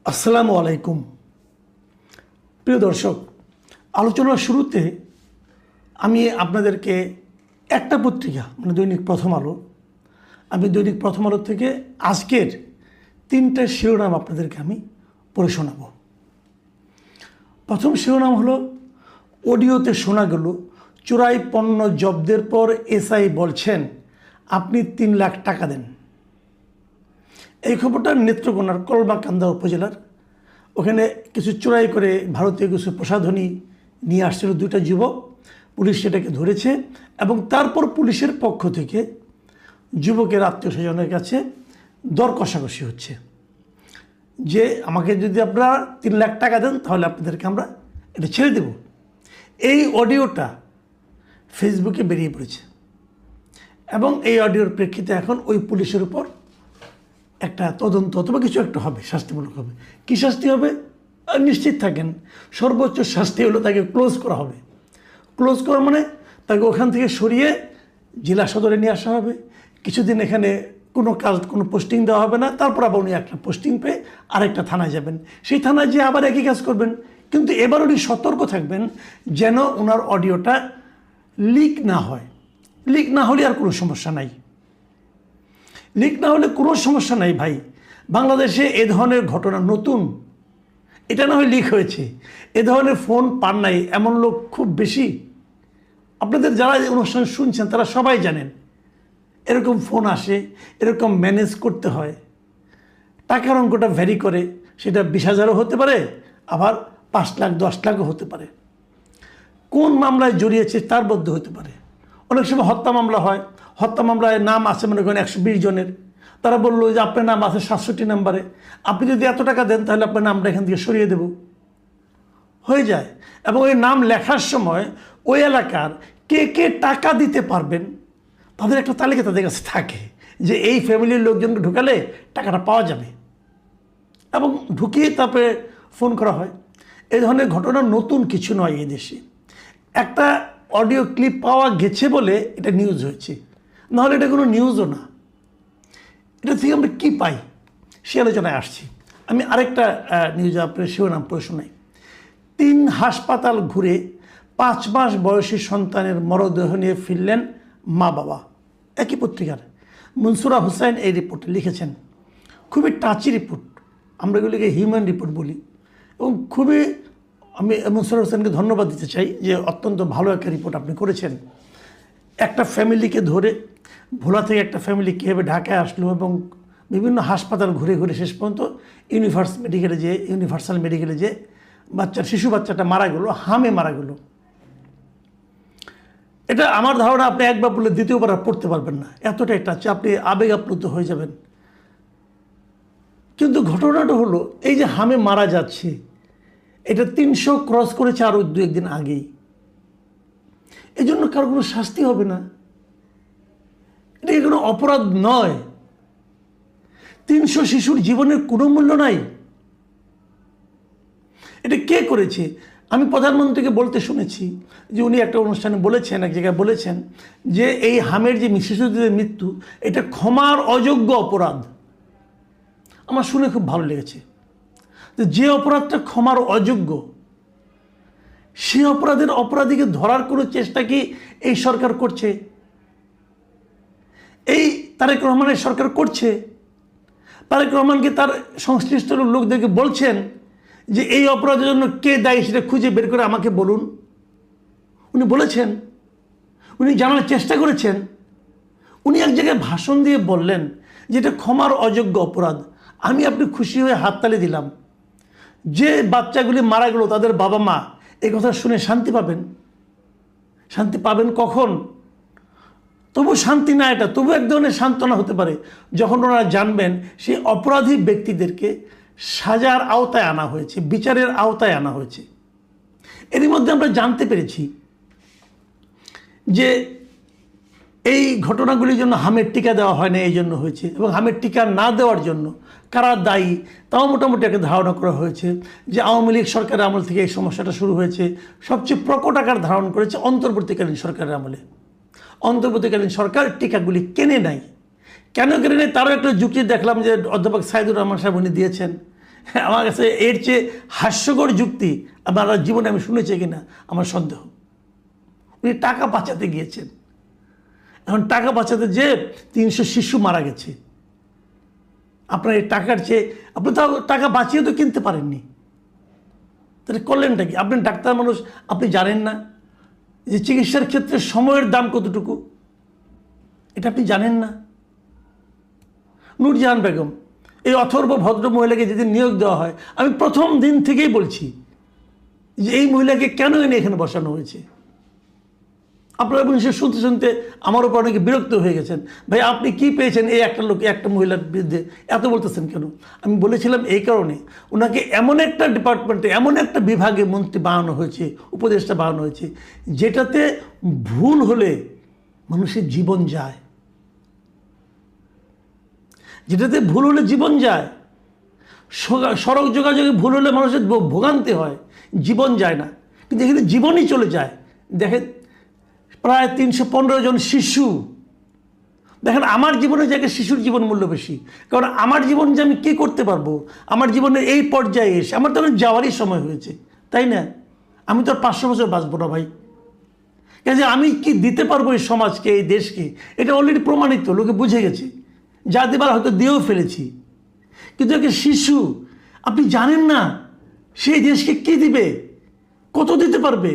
আসসালামু আলাইকুম। প্রিয় দর্শক, আলোচনার শুরুতে আমি আপনাদেরকে একটা পত্রিকা মানে দৈনিক প্রথম আলো, আমি দৈনিক প্রথম আলো থেকে আজকের 3টে শিরোনাম আপনাদেরকে আমি পড়ে শোনাব। প্রথম শিরোনাম হলো, অডিওতে শোনা গেল চোরাই পণ্য জব্দের পর এসআই বলছেন আপনি 3 লাখ টাকা দেন। এই খবরটা নেত্রকোনার কলমাকান্দা উপজেলার, ওখানে কিছু চোরাই করে ভারতীয় কিছু প্রসাধনী নিয়ে আসছিল 2টা যুবক। পুলিশ সেটাকে ধরেছে এবং তারপর পুলিশের পক্ষ থেকে যুবকের আত্মীয় স্বজনের কাছে দর কষাকষি হচ্ছে যে আমাকে যদি আপনারা 3 লাখ টাকা দেন তাহলে আপনাদেরকে আমরা এটা ছেড়ে দেব। এই অডিওটা ফেসবুকে বেরিয়ে পড়েছে এবং এই অডিওর প্রেক্ষিতে এখন ওই পুলিশের উপর একটা তদন্ত অথবা কিছু একটা হবে, শাস্তিমূলক হবে। কী শাস্তি হবে নিশ্চিত থাকেন, সর্বোচ্চ শাস্তি হলো তাকে ক্লোজ করা হবে। ক্লোজ করা মানে তাকে ওখান থেকে সরিয়ে জেলা সদরে নিয়ে আসা হবে। কিছুদিন এখানে কোনো কাজ, কোনো পোস্টিং দেওয়া হবে না। তারপর আবার উনি একটা পোস্টিং পেয়ে আরেকটা থানায় যাবেন, সেই থানায় যেয়ে আবার একই কাজ করবেন। কিন্তু এবার উনি সতর্ক থাকবেন যেন ওনার অডিওটা লিক না হয়। লিক না হলে আর কোনো সমস্যা নাই, লিক না হলে কোনো সমস্যা নাই ভাই। বাংলাদেশে এ ধরনের ঘটনা নতুন, এটা না হয় লিক হয়েছে, এ ধরনের ফোন পান নাই এমন লোক খুব বেশি। আপনাদের যারা অনুষ্ঠান শুনছেন তারা সবাই জানেন এরকম ফোন আসে, এরকম ম্যানেজ করতে হয়। টাকার অঙ্কটা ভ্যারি করে, সেটা 20,000ও হতে পারে, আবার 5 লাখ 10 লাখও হতে পারে। কোন মামলায় জড়িয়েছে তার মধ্যে হতে পারে। অনেক সময় হত্যা মামলা হয়, হত্যা মামলায় নাম আছে মনে করেন 120 জনের, তারা বললো যে আপনার নাম আছে 67 নম্বরে, আপনি যদি এত টাকা দেন তাহলে আপনার নামটা এখান থেকে সরিয়ে দেব, হয়ে যায়। এবং ওই নাম লেখার সময় ওই এলাকার কে কে টাকা দিতে পারবেন তাদের একটা তালিকা তাদের কাছে থাকে যে এই ফ্যামিলির লোকজনকে ঢুকালে টাকাটা পাওয়া যাবে, এবং ঢুকিয়ে তারপরে ফোন করা হয়। এই ধরনের ঘটনা নতুন কিছু নয় এই দেশে। একটা অডিও ক্লিপ পাওয়া গেছে বলে এটা নিউজ হয়েছে, নাহলে এটা কোনো নিউজও না। এটা থেকে আমরা কী পাই সে আলোচনায় আসছি। আমি আরেকটা নিউজ আপনার শিরোনাম পড়ে শোনাই। 3 হাসপাতাল ঘুরে 5 মাস বয়সী সন্তানের মরদেহ নিয়ে ফিরলেন মা বাবা। একই পত্রিকার মনসুরা হুসাইন এই রিপোর্টে লিখেছেন। খুবই টাচি রিপোর্ট, আমরা এগুলিকে হিউম্যান রিপোর্ট বলি, এবং খুবই আমি মনসুরা হুসাইনকে ধন্যবাদ দিতে চাই যে অত্যন্ত ভালো একটা রিপোর্ট আপনি করেছেন। একটা ফ্যামিলিকে ধরে, ভোলা থেকে একটা ফ্যামিলি কীভাবে ঢাকায় আসলো এবং বিভিন্ন হাসপাতাল ঘুরে ঘুরে শেষ পর্যন্ত ইউনিভার্সাল মেডিকেলে যে শিশু বাচ্চাটা মারা গেল, হামে মারা গেল। এটা আমার ধারণা আপনি একবার বললে দ্বিতীয়বার আর পড়তে পারবেন না, এতটাই টাচ, আপনি আবেগ আপ্লুত হয়ে যাবেন। কিন্তু ঘটনাটা হলো এই যে হামে মারা যাচ্ছে, এটা 300 ক্রস করেছে আরও 2-1 দিন আগেই। এই জন্য কারো কোনো শাস্তি হবে না, এটা কোনো অপরাধ নয়। 300 শিশুর জীবনের কোনো মূল্য নাই। এটা কে করেছে? আমি প্রধানমন্ত্রীকে বলতে শুনেছি যে উনি একটা অনুষ্ঠানে বলেছেন, এক জায়গায় বলেছেন যে এই হামের যে শিশুদের মৃত্যু এটা ক্ষমার অযোগ্য অপরাধ। আমার শুনে খুব ভালো লেগেছে যে অপরাধটা ক্ষমার অযোগ্য, সে অপরাধীকে ধরার কোনো চেষ্টা কি এই সরকার করছে? এই তারেক রহমানের সরকার করছে? তারেক রহমানকে তার সংশ্লিষ্ট লোকদেরকে বলছেন যে এই অপরাধের জন্য কে দায়ী সেটা খুঁজে বের করে আমাকে বলুন? উনি বলেছেন, উনি জানার চেষ্টা করেছেন। উনি এক জায়গায় ভাষণ দিয়ে বললেন যে এটা ক্ষমার অযোগ্য অপরাধ। আমি আপনি খুশি হয়ে হাততালি দিলাম। যে বাচ্চাগুলি মারা গেল তাদের বাবা মা এই কথা শুনে শান্তি পাবেন। শান্তি পাবেন কখন? তবু শান্তি না, এটা তবু এক ধরনের সান্ত্বনা হতে পারে যখন ওনারা জানবেন সেই অপরাধী ব্যক্তিদেরকে সাজার আওতায় আনা হয়েছে, বিচারের আওতায় আনা হয়েছে। এরই মধ্যে আমরা জানতে পেরেছি যে এই ঘটনাগুলির জন্য হামের টিকা দেওয়া হয় না, এই জন্য হয়েছে। এবং হামের টিকা না দেওয়ার জন্য কারা দায়ী তাও মোটামুটি একটা ধারণা করা হয়েছে যে আওয়ামী লীগ সরকারের আমল থেকে এই সমস্যাটা শুরু হয়েছে। সবচেয়ে প্রকট আকার ধারণ করেছে অন্তর্বর্তীকালীন সরকারের আমলে। অন্তর্বর্তীকালীন সরকার টিকাগুলি কেনে নাই। কেন কেনে নেই তারও একটা যুক্তি দেখলাম যে অধ্যাপক সাইদুর রহমান সাহেব উনি দিয়েছেন আমার কাছে এর চেয়ে হাস্যকর যুক্তি আমার জীবনে আমি শুনেছি কিনা আমার সন্দেহ। উনি টাকা বাঁচাতে গিয়েছেন, এখন টাকা বাঁচাতে যে 300 শিশু মারা গেছে। আপনার এই টাকার চেয়ে আপনি তো টাকা বাঁচিয়ে তো কিনতে পারেননি, তাহলে করলেনটা কি? আপনি ডাক্তার মানুষ, আপনি জানেন না যে চিকিৎসার ক্ষেত্রে সময়ের দাম কতটুকু? এটা আপনি জানেন না? নূরজাহান বেগম, এই অথর্ব ভদ্র মহিলাকে যেদিন নিয়োগ দেওয়া হয়, আমি প্রথম দিন থেকেই বলছি যে এই মহিলাকে কেন এনে এখানে বসানো হয়েছে। আপনারা এবং সে শুনতে শুনতে আমার উপর অনেকে বিরক্ত হয়ে গেছেন, ভাই আপনি কি পেয়েছেন এই একটা লোক একটা মহিলার বিরুদ্ধে এত বলতেছেন কেন? আমি বলেছিলাম এই কারণে, ওনাকে এমন একটা ডিপার্টমেন্টে এমন একটা বিভাগে মন্ত্রী বানানো হয়েছে, উপদেষ্টা বানানো হয়েছে, যেটাতে ভুল হলে মানুষের জীবন যায়, যেটাতে ভুল হলে জীবন যায়। সড়ক যোগাযোগে ভুল হলে মানুষের ভোগান্তি হয়, জীবন যায় না, কিন্তু এখানে জীবনই চলে যায়। দেখেন প্রায় 315 জন শিশু। দেখেন আমার জীবনের জায়গায় শিশুর জীবন মূল্য বেশি, কারণ আমার জীবন যে আমি কী করতে পারবো, আমার জীবনের এই পর্যায়ে এসে আমার তো যাওয়ারই সময় হয়েছে, তাই না? আমি তো আর 500 বছর বাঁচবো না ভাই। কাজে আমি কি দিতে পারবো এই সমাজকে, এই দেশকে, এটা অলরেডি প্রমাণিত, লোকে বুঝে গেছে, যা দেবার হয়তো দিয়েও ফেলেছি। কিন্তু একটা শিশু, আপনি জানেন না সেই দেশকে কী দিবে, কত দিতে পারবে,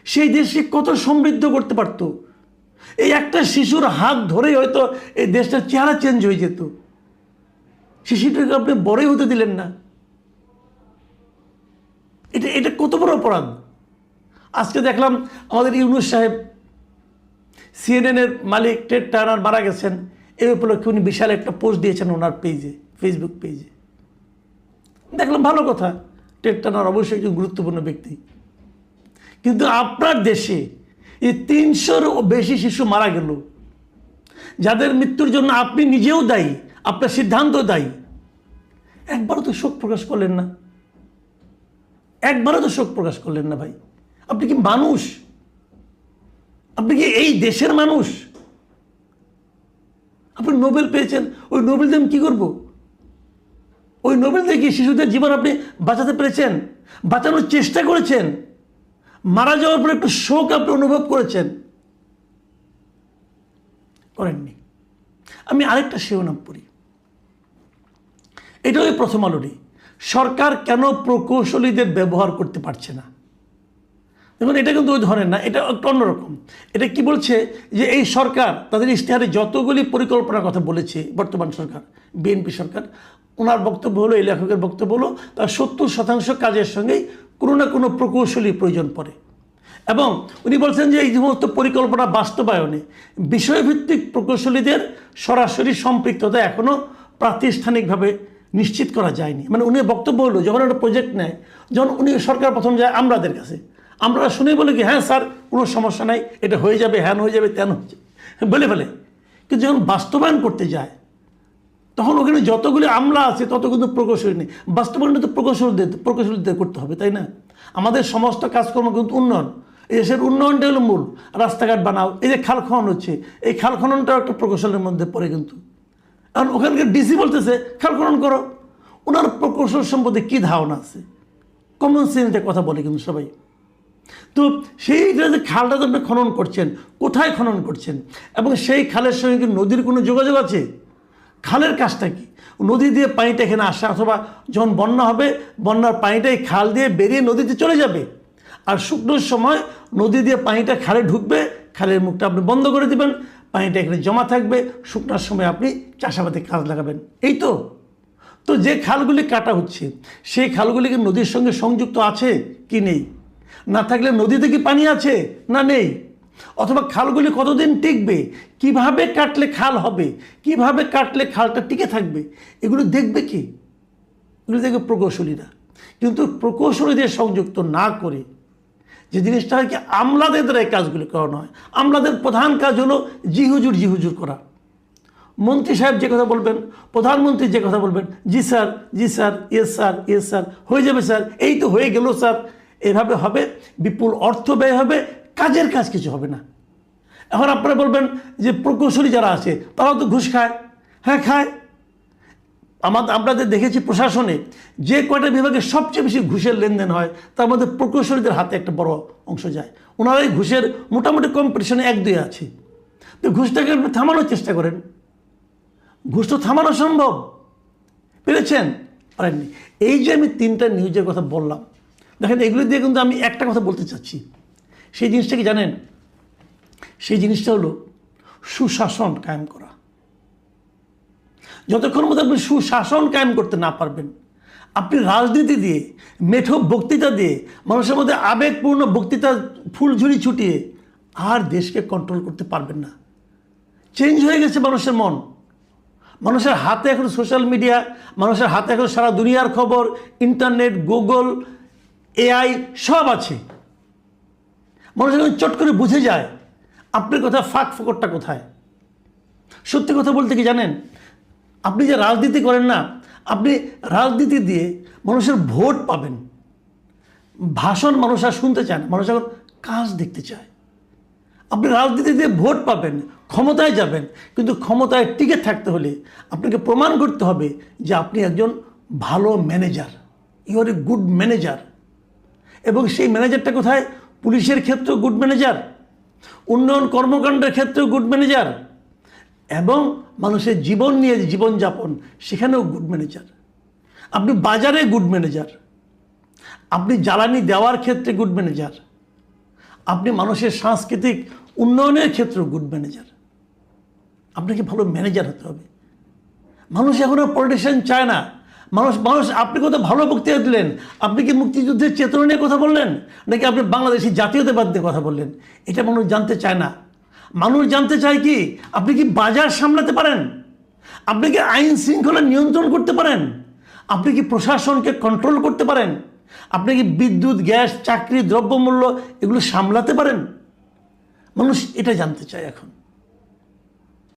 সেই দেশকে কত সমৃদ্ধ করতে পারত। এই একটা শিশুর হাত ধরেই হয়তো এই দেশটার চেহারা চেঞ্জ হয়ে যেত। শিশুটাকে আপনি বড়ই হতে দিলেন না। এটা কত বড় অপরাধ। আজকে দেখলাম আমাদের ইউনূস সাহেব, সিএনএনের মালিক টেড টার্নার মারা গেছেন, এই উপলক্ষে উনি বিশাল একটা পোস্ট দিয়েছেন ওনার পেজে, ফেসবুক পেজে। দেখলাম ভালো কথা, টেড টার্নার অবশ্যই একজন গুরুত্বপূর্ণ ব্যক্তি, কিন্তু আপনার দেশে এই 300-র বেশি শিশু মারা গেল, যাদের মৃত্যুর জন্য আপনি নিজেও দায়ী, আপনার সিদ্ধান্ত দায়ী। একবারও তো শোক প্রকাশ করলেন না, একবারও তো শোক প্রকাশ করলেন না ভাই। আপনি কি মানুষ? আপনি কি এই দেশের মানুষ? আপনি নোবেল পেয়েছেন, ওই নোবেল দিয়ে আমি কী করবো? ওই নোবেল দিয়ে কি শিশুদের জীবন আপনি বাঁচাতে পেরেছেন? বাঁচানোর চেষ্টা করেছেন? মারা যাওয়ার পরে একটু শোক আপনি অনুভব করেছেন? করেননি। আমি আরেকটা শিরোনাম পড়ি, এটা ওই প্রথম আলোরই, সরকার কেন প্রকৌশলীদের ব্যবহার করতে পারছে না। দেখুন এটা কিন্তু ওই ধরনের না, এটা একটু অন্যরকম। এটা কি বলছে যে এই সরকার তাদের ইশতেহারে যতগুলি পরিকল্পনার কথা বলেছে, বর্তমান সরকার বিএনপি সরকার, ওনার বক্তব্য হলো, এই লেখকের বক্তব্য হলো, তার 70% কাজের সঙ্গেই কোনো না কোনো প্রকৌশলী প্রয়োজন পড়ে। এবং উনি বলছেন যে এই সমস্ত পরিকল্পনা বাস্তবায়নে বিষয়ভিত্তিক প্রকৌশলীদের সরাসরি সম্পৃক্ততা এখনও প্রাতিষ্ঠানিকভাবে নিশ্চিত করা যায়নি। মানে উনি বক্তব্য হলো, যখন একটা প্রজেক্ট নেয়, যখন উনি সরকার প্রথম যায় আমরাদের কাছে, আমরা শুনে বলে কি হ্যাঁ স্যার কোনো সমস্যা নাই, এটা হয়ে যাবে, হ্যান হয়ে যাবে, তেন হয়ে যাবে বলে ফেলে। কিন্তু যখন বাস্তবায়ন করতে যায়, তখন ওখানে যতগুলি আমলা আছে তত কিন্তু প্রকৌশলী নেই। বাস্তবায়নটা তো প্রকৌশলীদের করতে হবে, তাই না? আমাদের সমস্ত কাজকর্ম কিন্তু উন্নয়ন, এই দেশের উন্নয়নটা হলো মূল। রাস্তাঘাট বানাও, এই যে খাল খনন হচ্ছে, এই খাল খননটাও একটা প্রকৌশলের মধ্যে পড়ে কিন্তু। কারণ ওখানকার ডিসি বলতেছে খাল খনন করো, ওনার প্রকৌশল সম্পর্কে কী ধারণা আছে? কমন সেন্সে কথা বলে কিন্তু সবাই। তো সেইটা যে খালটা আপনি খনন করছেন, কোথায় খনন করছেন, এবং সেই খালের সঙ্গে কি নদীর কোনো যোগাযোগ আছে? খালের কাজটা কি? নদী দিয়ে পানিটা এখানে আসা, অথবা যখন বন্যা হবে বন্যার পানিটাই খাল দিয়ে বেরিয়ে নদীতে চলে যাবে, আর শুকনোর সময় নদী দিয়ে পানিটা খালে ঢুকবে, খালের মুখটা আপনি বন্ধ করে দেবেন, পানিটা এখানে জমা থাকবে, শুকনোর সময় আপনি চাষাবাদে কাজ লাগাবেন, এই তো। তো যে খালগুলি কাটা হচ্ছে, সেই খালগুলি কি নদীর সঙ্গে সংযুক্ত আছে কি নেই? না থাকলে নদীতে কি পানি আছে না নেই? অথবা খালগুলি কতদিন টিকবে, কিভাবে কাটলে খাল হবে, কিভাবে কাটলে খালটা টিকে থাকবে, এগুলো দেখবে কি? এগুলো দেখবে প্রকৌশলীরা। কিন্তু প্রকৌশলীদের সংযুক্ত না করে যে জিনিসটা হয় কি, আমলাদের দ্বারা এই কাজগুলি করানো হয়। আমলাদের প্রধান কাজ হলো জি হুজুর করা। মন্ত্রী সাহেব যে কথা বলবেন, প্রধানমন্ত্রী যে কথা বলবেন, জি স্যার, জি sir, yes sir, yes sir, হয়ে যাবে স্যার, এই তো হয়ে গেল স্যার, এভাবে হবে, বিপুল অর্থ ব্যয় হবে, কাজের কাজ কিছু হবে না। এখন আপনারা বলবেন যে প্রকৌশলী যারা আছে তারাও তো ঘুষ খায়। হ্যাঁ খায়, আপনাদের দেখেছি প্রশাসনে যে কয়টা বিভাগে সবচেয়ে বেশি ঘুষের লেনদেন হয় তার মধ্যে প্রকৌশলীদের হাতে একটা বড় অংশ যায়। ওনারাই ঘুষের মোটামুটি কম্পিটিশনে 1-2 আছে। তো ঘুষটাকে আপনি থামানোর চেষ্টা করেন, ঘুষ তো থামানো সম্ভব, পেরেছেন? পারেননি। এই যে আমি 3টা নিউজের কথা বললাম, দেখেন এগুলো দিয়ে কিন্তু আমি একটা কথা বলতে চাচ্ছি। সেই জিনিসটা কি জানেন? সেই জিনিসটা হলো সুশাসন কায়েম করা। যতক্ষণ মধ্যে আপনি সুশাসন কায়েম করতে না পারবেন, আপনি রাজনীতি দিয়ে, মেঠো বক্তৃতা দিয়ে, মানুষের মধ্যে আবেগপূর্ণ বক্তৃতা ফুলঝুরি ছুটিয়ে আর দেশকে কন্ট্রোল করতে পারবেন না। চেঞ্জ হয়ে গেছে মানুষের মন, মানুষের হাতে এখন সোশ্যাল মিডিয়া, মানুষের হাতে এখন সারা দুনিয়ার খবর, ইন্টারনেট, গুগল, AI সব আছে। মানুষ এখন চট করে বুঝে যায় আপনার কথা ফাঁক ফোকরটা কোথায়। সত্যি কথা বলতে কি জানেন, আপনি যে রাজনীতি করেন না, আপনি রাজনীতি দিয়ে মানুষের ভোট পাবেন। ভাষণ মানুষ আর শুনতে চায় না, মানুষ এখন কাজ দেখতে চায়। আপনি রাজনীতি দিয়ে ভোট পাবেন, ক্ষমতায় যাবেন, কিন্তু ক্ষমতায় টিকে থাকতে হলে আপনাকে প্রমাণ করতে হবে যে আপনি একজন ভালো manager, you are a good manager. এবং সেই ম্যানেজারটা কোথায়? পুলিশের ক্ষেত্রেও গুড ম্যানেজার, উন্নয়ন কর্মকাণ্ডের ক্ষেত্রেও গুড ম্যানেজার, এবং মানুষের জীবন নিয়ে জীবনযাপন সেখানেও গুড ম্যানেজার। আপনি বাজারে গুড ম্যানেজার, আপনি জ্বালানি দেওয়ার ক্ষেত্রে গুড ম্যানেজার, আপনি মানুষের সাংস্কৃতিক উন্নয়নের ক্ষেত্রেও গুড ম্যানেজার। আপনাকে ভালো ম্যানেজার হতে হবে। মানুষ এখন আর পলিটিশিয়ান চায় না। মানুষ আপনি কত ভালো বক্তৃতা দিলেন, আপনি কি মুক্তিযুদ্ধের চেতনা নিয়ে কথা বললেন, নাকি আপনি বাংলাদেশি জাতীয়তাবাদ নিয়ে কথা বললেন, এটা মানুষ জানতে চায় না। মানুষ জানতে চায় কি আপনি কি বাজার সামলাতে পারেন, আপনি কি আইন শৃঙ্খলা নিয়ন্ত্রণ করতে পারেন, আপনি কি প্রশাসনকে কন্ট্রোল করতে পারেন, আপনি কি বিদ্যুৎ, গ্যাস, চাকরি, দ্রব্যমূল্য এগুলো সামলাতে পারেন। মানুষ এটা জানতে চায় এখন।